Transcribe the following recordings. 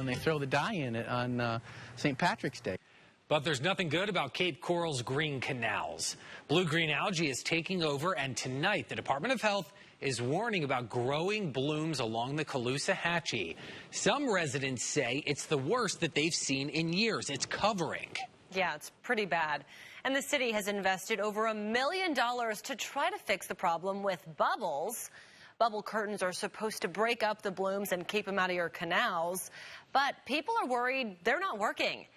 when they throw the dye in it on St. Patrick's Day. But there's nothing good about Cape Coral's green canals. Blue-green algae is taking over, and tonight the Department of Health is warning about growing blooms along the Caloosahatchee. Some residents say it's the worst that they've seen in years. It's covering. Yeah, it's pretty bad. And the city has invested over $1 million to try to fix the problem with bubbles. Bubble curtains are supposed to break up the blooms and keep them out of your canals. But people are worried they're not working.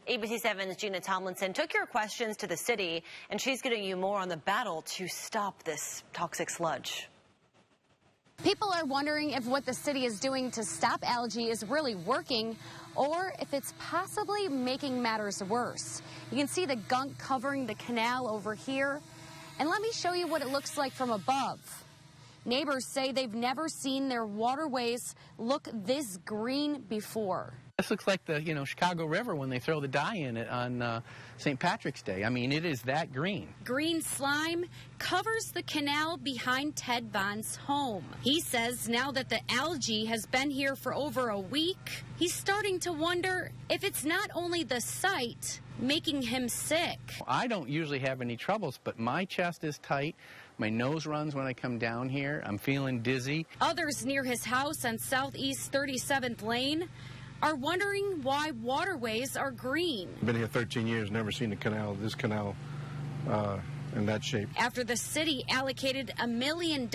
ABC 7's Gina Tomlinson took your questions to the city, and she's getting you more on the battle to stop this toxic sludge. People are wondering if what the city is doing to stop algae is really working, or if it's possibly making matters worse. You can see the gunk covering the canal over here. And let me show you what it looks like from above. Neighbors say they've never seen their waterways look this green before. This looks like the, Chicago River when they throw the dye in it on St. Patrick's Day. I mean, it is that green. Green slime covers the canal behind Ted Vaughn's home. He says now that the algae has been here for over a week, he's starting to wonder if it's not only the sight making him sick. I don't usually have any troubles, but my chest is tight. My nose runs when I come down here. I'm feeling dizzy. Others near his house on Southeast 37th Lane are wondering why waterways are green. Been here 13 years, never seen this canal in that shape. After the city allocated $1 million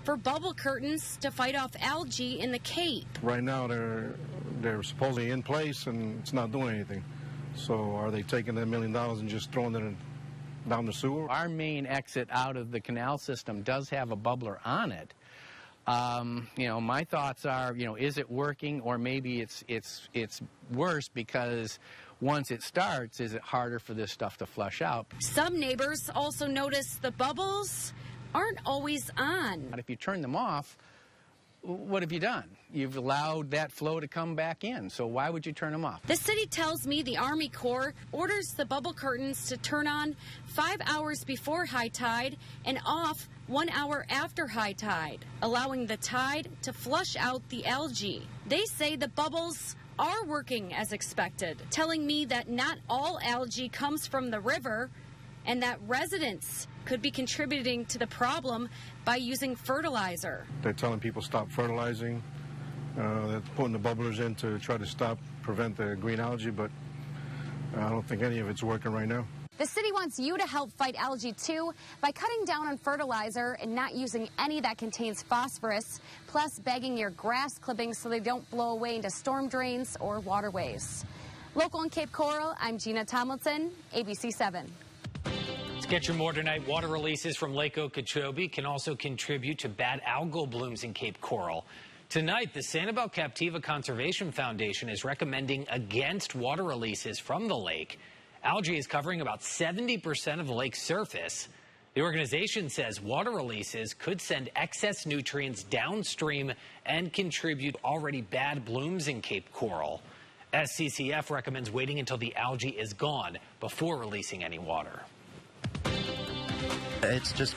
for bubble curtains to fight off algae in the Cape. Right now they're supposedly in place and it's not doing anything. So are they taking that $1 million and just throwing it down the sewer? Our main exit out of the canal system does have a bubbler on it. My thoughts are, is it working, or maybe it's worse because once it starts, is it harder for this stuff to flush out? Some neighbors also notice the bubbles aren't always on. But if you turn them off, what have you done? You've allowed that flow to come back in, so why would you turn them off? The city tells me the Army Corps orders the bubble curtains to turn on 5 hours before high tide and off 1 hour after high tide, allowing the tide to flush out the algae. They say the bubbles are working as expected, telling me that not all algae comes from the river and that residents could be contributing to the problem by using fertilizer. They're telling people stop fertilizing. They're putting the bubblers in to try to prevent the green algae, but I don't think any of it's working right now. The city wants you to help fight algae too by cutting down on fertilizer and not using any that contains phosphorus, plus bagging your grass clippings so they don't blow away into storm drains or waterways. Local in Cape Coral, I'm Gina Tomlinson, ABC 7. To get your more tonight, water releases from Lake Okeechobee can also contribute to bad algal blooms in Cape Coral. Tonight, the Sanibel Captiva Conservation Foundation is recommending against water releases from the lake. Algae is covering about 70% of the lake's surface. The organization says water releases could send excess nutrients downstream and contribute to already bad blooms in Cape Coral. SCCF recommends waiting until the algae is gone before releasing any water. It's just